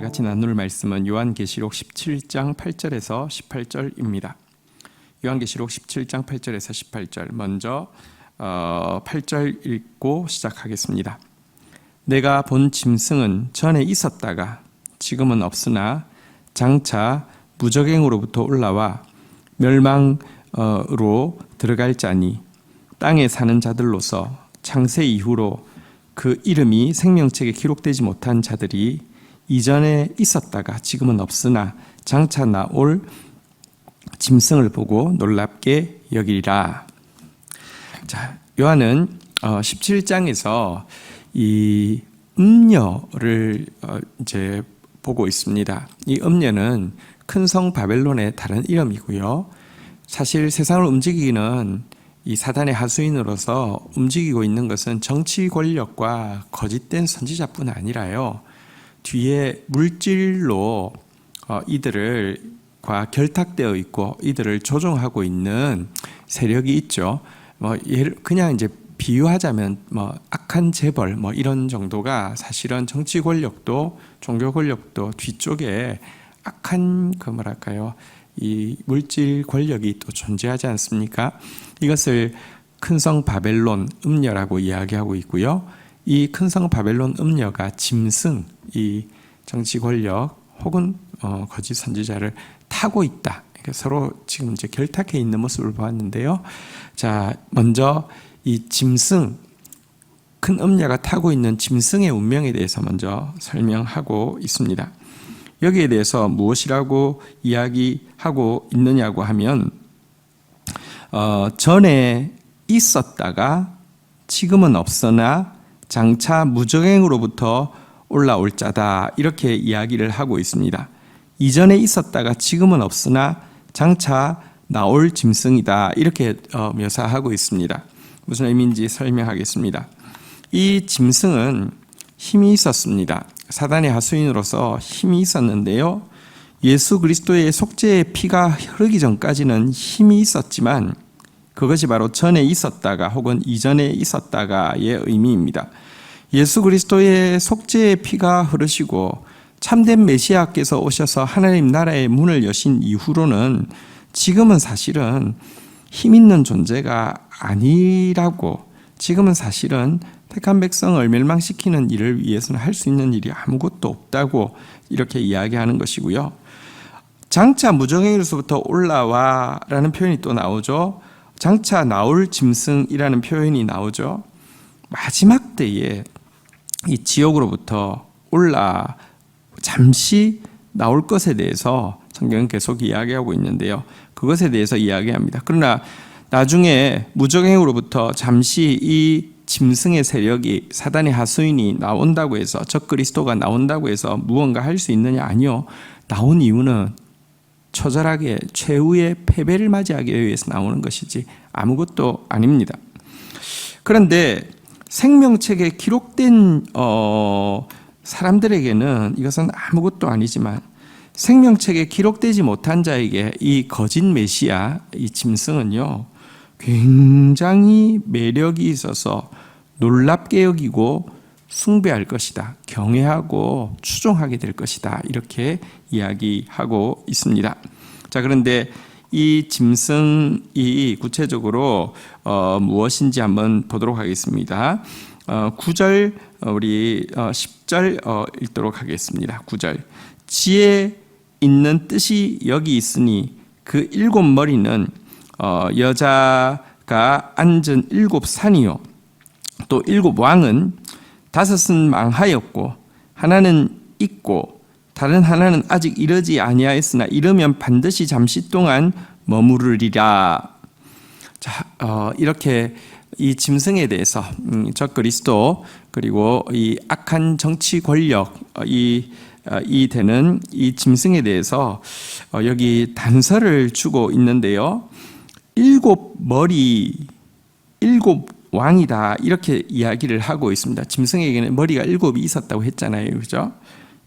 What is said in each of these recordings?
같이 나눌 말씀은 요한계시록 17장 8절에서 18절입니다. 요한계시록 17장 8절에서 18절 먼저 8절 읽고 시작하겠습니다. 내가 본 짐승은 전에 있었다가 지금은 없으나 장차 무적행으로부터 올라와 멸망으로 들어갈 자니 땅에 사는 자들로서 창세 이후로 그 이름이 생명책에 기록되지 못한 자들이 이전에 있었다가 지금은 없으나 장차 나올 짐승을 보고 놀랍게 여기리라. 자, 요한은 17장에서 이 음녀를 이제 보고 있습니다. 이 음녀는 큰 성 바벨론의 다른 이름이고요. 사실 세상을 움직이는 이 사단의 하수인으로서 움직이고 있는 것은 정치 권력과 거짓된 선지자뿐 아니라요. 뒤에 물질로 이들과 결탁되어 있고 이들을 조종하고 있는 세력이 있죠. 그냥 이제 비유하자면 악한 재벌 이런 정도가 사실은 정치 권력도 종교 권력도 뒤쪽에 악한 이 물질 권력이 또 존재하지 않습니까? 이것을 큰성 바벨론 음녀라고 이야기하고 있고요. 이 큰성 바벨론 음녀가 짐승, 이 정치 권력 혹은 거짓 선지자를 타고 있다. 그러니까 서로 지금 이제 결탁해 있는 모습을 보았는데요. 자, 먼저 이 짐승, 큰 음녀가 타고 있는 짐승의 운명에 대해서 먼저 설명하고 있습니다. 여기에 대해서 무엇이라고 이야기하고 있느냐고 하면 전에 있었다가 지금은 없으나 장차 무적행으로부터 올라올 자다, 이렇게 이야기를 하고 있습니다. 이전에 있었다가 지금은 없으나 장차 나올 짐승이다, 이렇게 묘사하고 있습니다. 무슨 의미인지 설명하겠습니다. 이 짐승은 힘이 있었습니다. 사단의 하수인으로서 힘이 있었는데요. 예수 그리스도의 속죄의 피가 흐르기 전까지는 힘이 있었지만 그것이 바로 전에 있었다가 혹은 이전에 있었다가의 의미입니다. 예수 그리스도의 속죄의 피가 흐르시고 참된 메시아께서 오셔서 하나님 나라의 문을 여신 이후로는 지금은 사실은 힘 있는 존재가 아니라고, 지금은 사실은 택한 백성을 멸망시키는 일을 위해서는 할 수 있는 일이 아무것도 없다고 이렇게 이야기하는 것이고요. 장차 무적행으로부터 올라와 라는 표현이 또 나오죠. 장차 나올 짐승이라는 표현이 나오죠. 마지막 때에 이 지옥으로부터 잠시 나올 것에 대해서 성경은 계속 이야기하고 있는데요. 그것에 대해서 이야기합니다. 그러나 나중에 무적행으로부터 잠시 이 짐승의 세력이, 사단의 하수인이 나온다고 해서, 적그리스도가 나온다고 해서 무언가 할 수 있느냐? 아니요. 나온 이유는 처절하게 최후의 패배를 맞이하기 위해서 나오는 것이지 아무것도 아닙니다. 그런데 생명책에 기록된 사람들에게는 이것은 아무것도 아니지만 생명책에 기록되지 못한 자에게 이 거짓 메시아, 이 짐승은요, 굉장히 매력이 있어서 놀랍게 여기고 숭배할 것이다, 경외하고 추종하게 될 것이다, 이렇게 이야기하고 있습니다. 자, 그런데 이 짐승이 구체적으로 무엇인지 한번 보도록 하겠습니다. 9절, 우리 10절 읽도록 하겠습니다. 9절. 지혜 있는 뜻이 여기 있으니 그 일곱 머리는 여자가 앉은 일곱 산이요, 또 일곱 왕은 다섯은 망하였고 하나는 있고 다른 하나는 아직 이르지 아니하였으나 이르면 반드시 잠시 동안 머무르리라. 자, 이렇게 이 짐승에 대해서 적그리스도 그리고 이 악한 정치 권력 이 되는 이 짐승에 대해서 여기 단서를 주고 있는데요. 일곱 머리, 일곱 왕이다, 이렇게 이야기를 하고 있습니다. 짐승에게는 머리가 일곱이 있었다고 했잖아요, 그죠?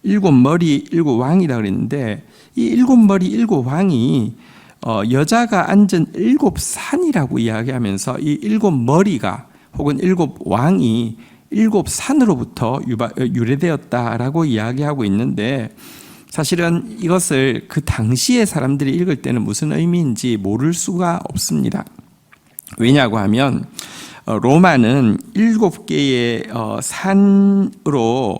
일곱 머리, 일곱 왕이다 그랬는데 이 일곱 머리, 일곱 왕이 여자가 앉은 일곱 산이라고 이야기하면서 이 일곱 머리가 혹은 일곱 왕이 일곱 산으로부터 유래되었다라고 이야기하고 있는데, 사실은 이것을 그 당시의 사람들이 읽을 때는 무슨 의미인지 모를 수가 없습니다. 왜냐고 하면 로마는 7개의 산으로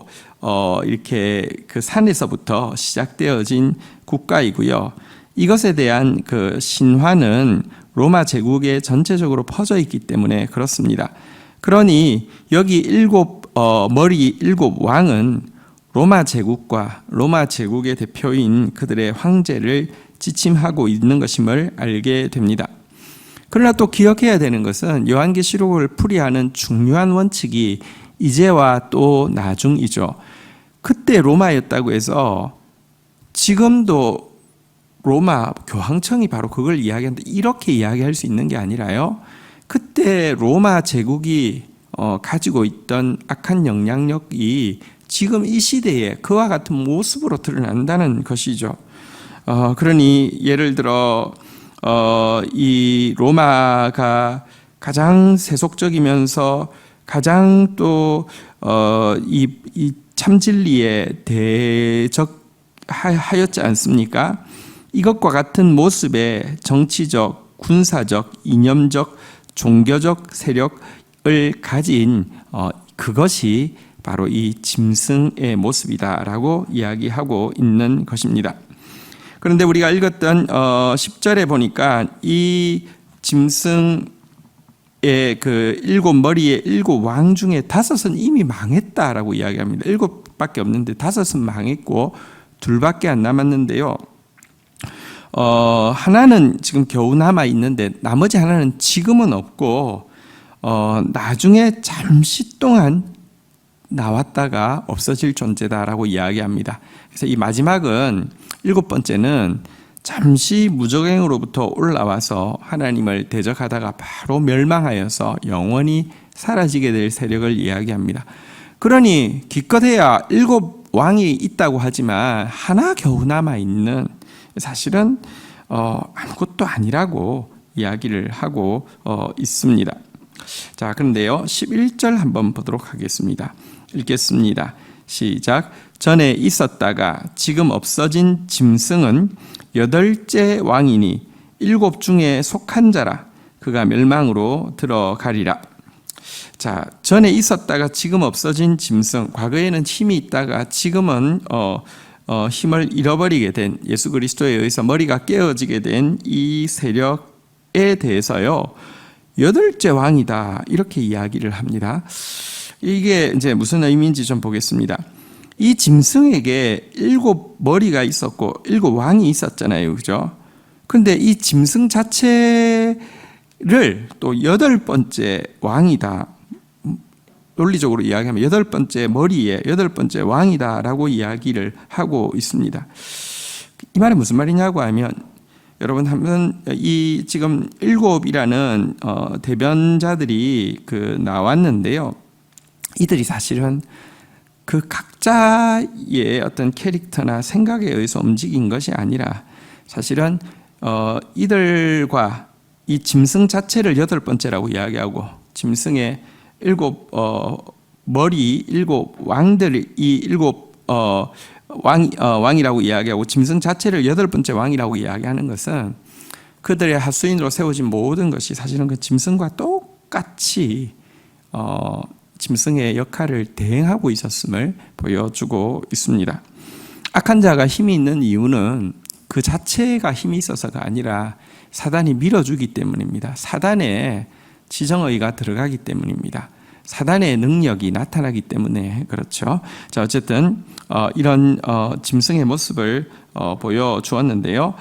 이렇게 그 산에서부터 시작되어진 국가이고요. 이것에 대한 그 신화는 로마 제국에 전체적으로 퍼져 있기 때문에 그렇습니다. 그러니 여기 일곱 왕은 로마 제국과 로마 제국의 대표인 그들의 황제를 지침하고 있는 것임을 알게 됩니다. 그러나 또 기억해야 되는 것은 요한계시록을 풀이하는 중요한 원칙이 이제와 또 나중이죠. 그때 로마였다고 해서 지금도 로마 교황청이 바로 그걸 이야기하는데 이렇게 이야기할 수 있는 게 아니라요. 그때 로마 제국이 가지고 있던 악한 영향력이 지금 이 시대에 그와 같은 모습으로 드러난다는 것이죠. 그러니 예를 들어 이 로마가 가장 세속적이면서 가장 또 이 참진리에 대적하였지 않습니까? 이것과 같은 모습의 정치적, 군사적, 이념적, 종교적 세력을 가진 그것이 바로 이 짐승의 모습이다라고 이야기하고 있는 것입니다. 그런데 우리가 읽었던 10절에 보니까 이 짐승의 그 7머리의 7왕 중에 5은 이미 망했다라고 이야기합니다. 7밖에 없는데 5은 망했고 2밖에 안 남았는데요. 하나는 지금 겨우 남아 있는데 나머지 하나는 지금은 없고 나중에 잠시 동안 나왔다가 없어질 존재다라고 이야기합니다. 그래서 이 마지막은 7번째는 잠시 무적행으로부터 올라와서 하나님을 대적하다가 바로 멸망하여서 영원히 사라지게 될 세력을 이야기합니다. 그러니 기껏해야 7왕이 있다고 하지만 하나 겨우 남아있는, 사실은 아무것도 아니라고 이야기를 하고 있습니다. 자, 그런데요 11절 한번 보도록 하겠습니다. 읽겠습니다. 시작. 전에 있었다가 지금 없어진 짐승은 8째 왕이니 7 중에 속한 자라. 그가 멸망으로 들어가리라. 자, 전에 있었다가 지금 없어진 짐승, 과거에는 힘이 있다가 지금은 힘을 잃어버리게 된, 예수 그리스도에 의해서 머리가 깨어지게 된 이 세력에 대해서요 8째 왕이다 이렇게 이야기를 합니다. 이게 이제 무슨 의미인지 좀 보겠습니다. 이 짐승에게 7머리가 있었고 7왕이 있었잖아요, 그죠? 근데 이 짐승 자체를 또 8번째 왕이다, 논리적으로 이야기하면 8번째 머리에 8번째 왕이다라고 이야기를 하고 있습니다. 이 말은 무슨 말이냐고 하면, 여러분 한번 이 지금 7이라는 대변자들이 그 나왔는데요. 이들이 사실은 그 각자의 어떤 캐릭터나 생각에 의해서 움직인 것이 아니라 사실은 이들과 이 짐승 자체를 8번째라고 이야기하고, 짐승의 7 머리 7 왕들이 이 7 왕이라고 이야기하고 짐승 자체를 8번째 왕이라고 이야기하는 것은 그들의 하수인으로 세워진 모든 것이 사실은 그 짐승과 똑같이 짐승의 역할을 대행하고 있었음을 보여주고 있습니다. 악한 자가 힘이 있는 이유는 그 자체가 힘이 있어서가 아니라 사단이 밀어주기 때문입니다. 사단의 지정의가 들어가기 때문입니다. 사단의 능력이 나타나기 때문에 그렇죠. 자, 어쨌든 이런 짐승의 모습을 보여주었는데요.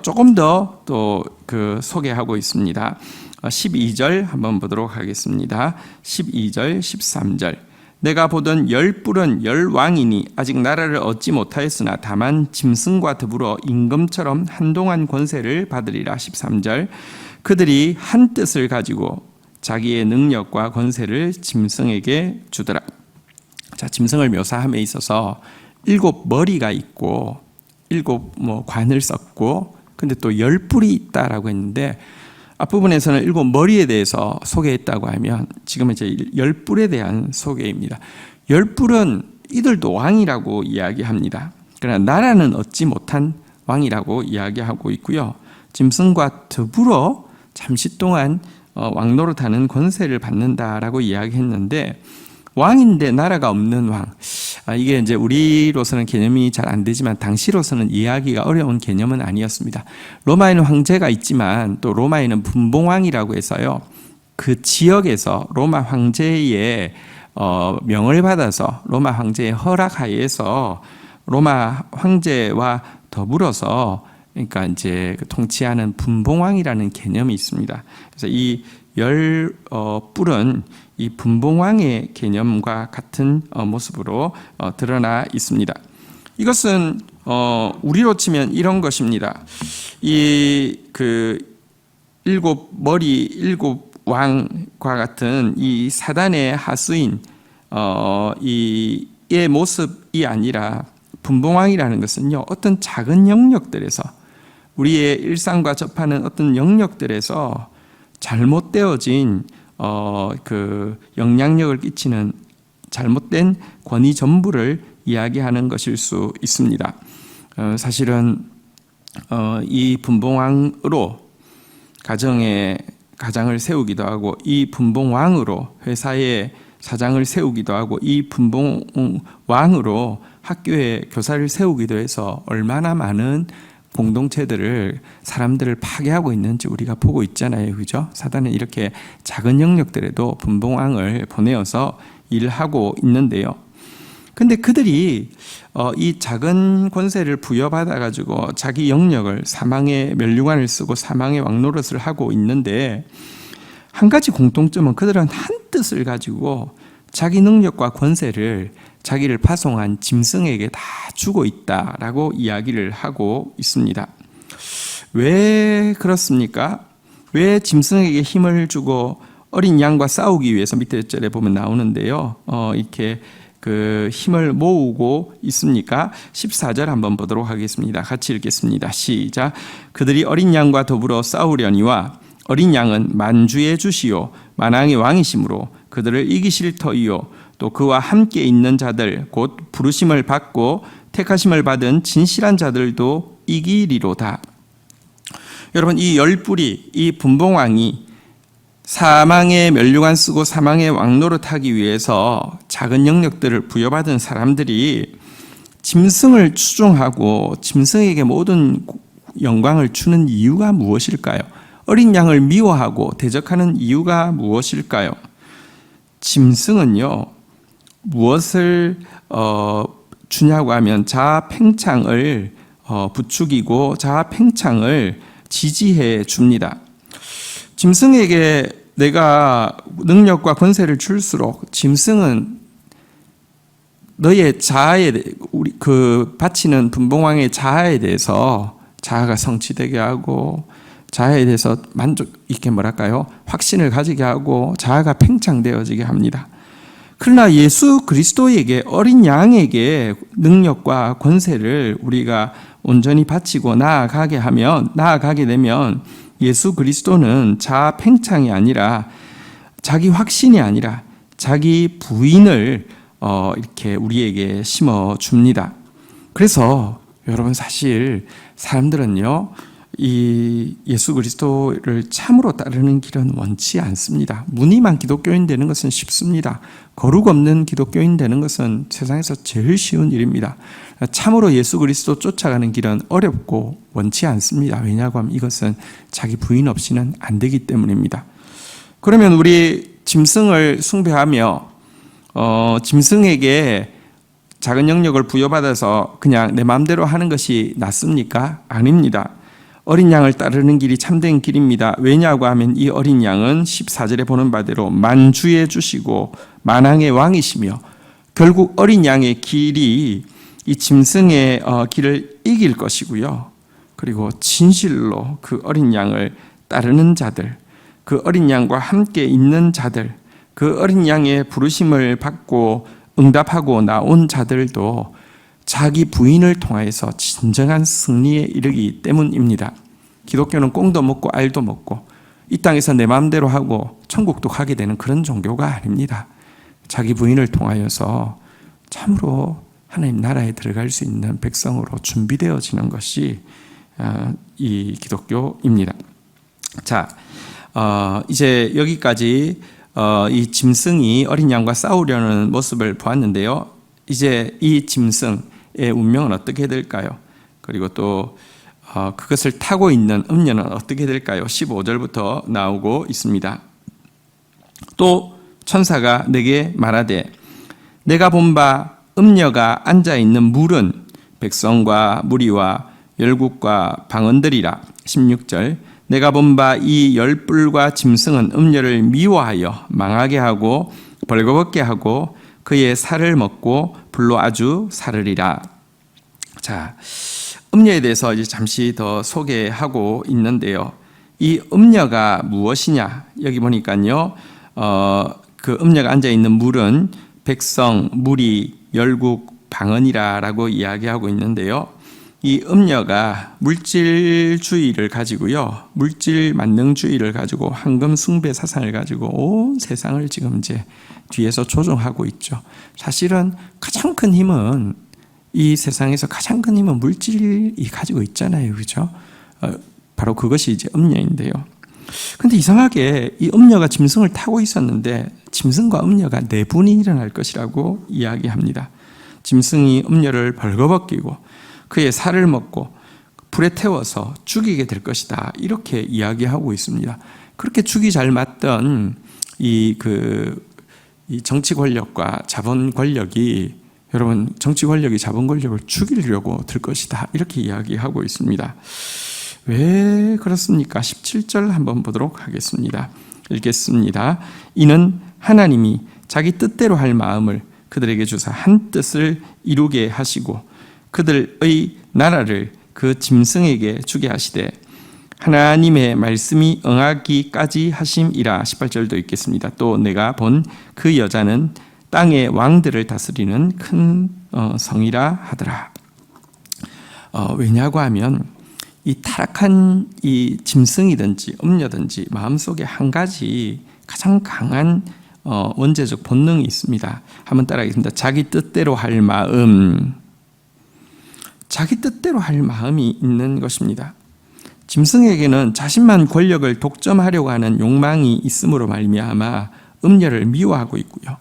조금 더 또 그 소개하고 있습니다. 12절 한번 보도록 하겠습니다. 12절, 13절. 내가 보던 10뿔은 10왕이니 아직 나라를 얻지 못하였으나 다만 짐승과 더불어 임금처럼 한동안 권세를 받으리라. 13절. 그들이 한 뜻을 가지고 자기의 능력과 권세를 짐승에게 주더라. 자, 짐승을 묘사함에 있어서 7머리가 있고 7 관을 썼고 근데 또 10뿔이 있다라고 했는데 앞부분에서는 7머리에 대해서 소개했다고 하면 지금 이제 10뿔에 대한 소개입니다. 10뿔은 이들도 왕이라고 이야기합니다. 그러나 나라는 얻지 못한 왕이라고 이야기하고 있고요. 짐승과 더불어 잠시 동안 왕노릇하는 권세를 받는다라고 이야기했는데, 왕인데 나라가 없는 왕, 이게 이제 우리로서는 개념이 잘 안 되지만 당시로서는 이해하기가 어려운 개념은 아니었습니다. 로마에는 황제가 있지만 또 로마에는 분봉왕이라고 해서요, 그 지역에서 로마 황제의 명을 받아서 로마 황제의 허락하에서 로마 황제와 더불어서 그러니까 이제 통치하는 분봉왕이라는 개념이 있습니다. 그래서 이 10뿔은 이 분봉왕의 개념과 같은 모습으로 드러나 있습니다. 이것은 우리로 치면 이런 것입니다. 이 그 7머리 7왕과 같은 이 사단의 하수인 이의 모습이 아니라, 분봉왕이라는 것은요, 어떤 작은 영역들에서, 우리의 일상과 접하는 어떤 영역들에서 잘못되어진 그 영향력을 끼치는 잘못된 권위 전부를 이야기하는 것일 수 있습니다. 사실은 이 분봉왕으로 가정을 세우기도 하고, 이 분봉왕으로 회사의 사장을 세우기도 하고, 이 분봉왕으로 학교에 교사를 세우기도 해서 얼마나 많은 공동체들을, 사람들을 파괴하고 있는지 우리가 보고 있잖아요. 그죠? 사단은 이렇게 작은 영역들에도 분봉왕을 보내어서 일을 하고 있는데요. 근데 그들이 이 작은 권세를 부여받아 가지고 자기 영역을, 사망의 면류관을 쓰고 사망의 왕노릇을 하고 있는데, 한 가지 공통점은 그들은 한 뜻을 가지고 자기 능력과 권세를 자기를 파송한 짐승에게 다 주고 있다라고 이야기를 하고 있습니다. 왜 그렇습니까? 왜 짐승에게 힘을 주고 어린 양과 싸우기 위해서, 밑에 절에 보면 나오는데요, 이렇게 그 힘을 모으고 있습니까? 14절 한번 보도록 하겠습니다. 같이 읽겠습니다. 시작. 그들이 어린 양과 더불어 싸우려니와 어린 양은 만주의 주시요 만왕의 왕이시므로 그들을 이기실 터이요 또 그와 함께 있는 자들 곧 부르심을 받고 택하심을 받은 진실한 자들도 이기리로다. 여러분, 이 10뿔이, 이 분봉왕이 사망의 면류관 쓰고 사망의 왕노릇하기 위해서 작은 영역들을 부여받은 사람들이 짐승을 추종하고 짐승에게 모든 영광을 주는 이유가 무엇일까요? 어린 양을 미워하고 대적하는 이유가 무엇일까요? 짐승은요, 무엇을 주냐고 하면 자아 팽창을 부추기고 자아 팽창을 지지해 줍니다. 짐승에게 내가 능력과 권세를 줄수록 짐승은 너의 자아에, 우리 그 바치는 분봉왕의 자아에 대해서, 자아가 성취되게 하고 자아에 대해서 만족 있게 확신을 가지게 하고 자아가 팽창되어지게 합니다. 그러나 예수 그리스도에게, 어린 양에게 능력과 권세를 우리가 온전히 바치고 나아가게 되면 예수 그리스도는 자아 팽창이 아니라, 자기 확신이 아니라 자기 부인을 이렇게 우리에게 심어 줍니다. 그래서 여러분, 사실 사람들은요, 이 예수 그리스도를 참으로 따르는 길은 원치 않습니다. 무늬만 기독교인 되는 것은 쉽습니다. 거룩 없는 기독교인 되는 것은 세상에서 제일 쉬운 일입니다. 참으로 예수 그리스도 쫓아가는 길은 어렵고 원치 않습니다. 왜냐하고 하면 이것은 자기 부인 없이는 안 되기 때문입니다. 그러면 우리 짐승을 숭배하며 짐승에게 작은 영역을 부여받아서 그냥 내 마음대로 하는 것이 낫습니까? 아닙니다. 어린 양을 따르는 길이 참된 길입니다. 왜냐하고 하면 이 어린 양은 14절에 보는 바대로 만주의 주시고 만왕의 왕이시며, 결국 어린 양의 길이 이 짐승의 길을 이길 것이고요. 그리고 진실로 그 어린 양을 따르는 자들, 그 어린 양과 함께 있는 자들, 그 어린 양의 부르심을 받고 응답하고 나온 자들도 자기 부인을 통하여서 진정한 승리에 이르기 때문입니다. 기독교는 꽁도 먹고 알도 먹고, 이 땅에서 내 마음대로 하고 천국도 가게 되는 그런 종교가 아닙니다. 자기 부인을 통하여서 참으로 하나님 나라에 들어갈 수 있는 백성으로 준비되어지는 것이 이 기독교입니다. 자, 이제 여기까지 이 짐승이 어린 양과 싸우려는 모습을 보았는데요. 이제 이 짐승의 운명은 어떻게 될까요? 그리고 또 그것을 타고 있는 음녀는 어떻게 될까요? 15절부터 나오고 있습니다. 또 천사가 내게 말하되 내가 본 바 음녀가 앉아있는 물은 백성과 무리와 열국과 방언들이라. 16절 내가 본 바 이 열불과 짐승은 음녀를 미워하여 망하게 하고 벌거벗게 하고 그의 살을 먹고 불로 아주 사르리라. 자, 음녀에 대해서 이제 잠시 더 소개하고 있는데요. 이 음녀가 무엇이냐? 여기 보니까요, 그 음녀가 앉아 있는 물은 백성, 무리, 열국, 방언이라라고 이야기하고 있는데요. 이 음녀가 물질주의를 가지고요, 물질 만능주의를 가지고 황금 숭배 사상을 가지고 온 세상을 지금 이제 뒤에서 조종하고 있죠. 사실은 가장 큰 힘은 이 세상에서 가장 큰 힘은 물질이 가지고 있잖아요, 그렇죠? 바로 그것이 이제 음녀인데요. 근데 이상하게 이 음녀가 짐승을 타고 있었는데 짐승과 음녀가 내분이 일어날 것이라고 이야기합니다. 짐승이 음녀를 벌거벗기고 그의 살을 먹고 불에 태워서 죽이게 될 것이다, 이렇게 이야기하고 있습니다. 그렇게 죽이 잘 맞던 이 정치 권력과 자본 권력이, 여러분, 정치 권력이 자본 권력을 죽이려고 들 것이다, 이렇게 이야기하고 있습니다. 왜 그렇습니까? 17절 한번 보도록 하겠습니다. 읽겠습니다. 이는 하나님이 자기 뜻대로 할 마음을 그들에게 주사 한 뜻을 이루게 하시고 그들의 나라를 그 짐승에게 주게 하시되 하나님의 말씀이 응하기까지 하심이라. 18절도 읽겠습니다. 또 내가 본 그 여자는 땅의 왕들을 다스리는 큰 성이라 하더라. 왜냐고 하면 이 타락한 이 짐승이든지 음녀든지 마음속에 한 가지 가장 강한 원죄적 본능이 있습니다. 한번 따라하겠습니다. 자기 뜻대로 할 마음. 자기 뜻대로 할 마음이 있는 것입니다. 짐승에게는 자신만 권력을 독점하려고 하는 욕망이 있음으로 말미암아 음녀를 미워하고 있고요.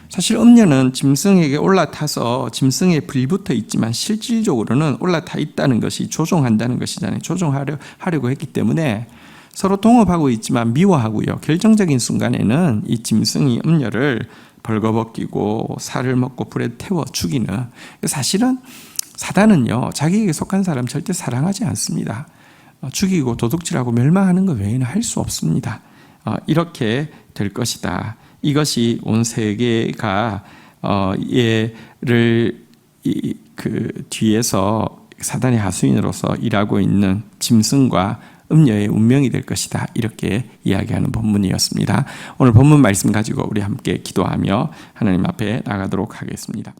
사실 음녀는 짐승에게 올라타서 짐승에 불붙어 있지만 실질적으로는 올라타 있다는 것이 조종한다는 것이잖아요. 조종하려고 했기 때문에 서로 동업하고 있지만 미워하고요. 결정적인 순간에는 이 짐승이 음녀를 벌거벗기고 살을 먹고 불에 태워 죽이는, 사실은 사단은요, 자기에게 속한 사람 절대 사랑하지 않습니다. 죽이고 도둑질하고 멸망하는 것 외에는 할 수 없습니다. 이렇게 될 것이다. 이것이 온 세계가 얘를 뒤에서 사단의 하수인으로서 일하고 있는 짐승과 음녀의 운명이 될 것이다, 이렇게 이야기하는 본문이었습니다. 오늘 본문 말씀 가지고 우리 함께 기도하며 하나님 앞에 나가도록 하겠습니다.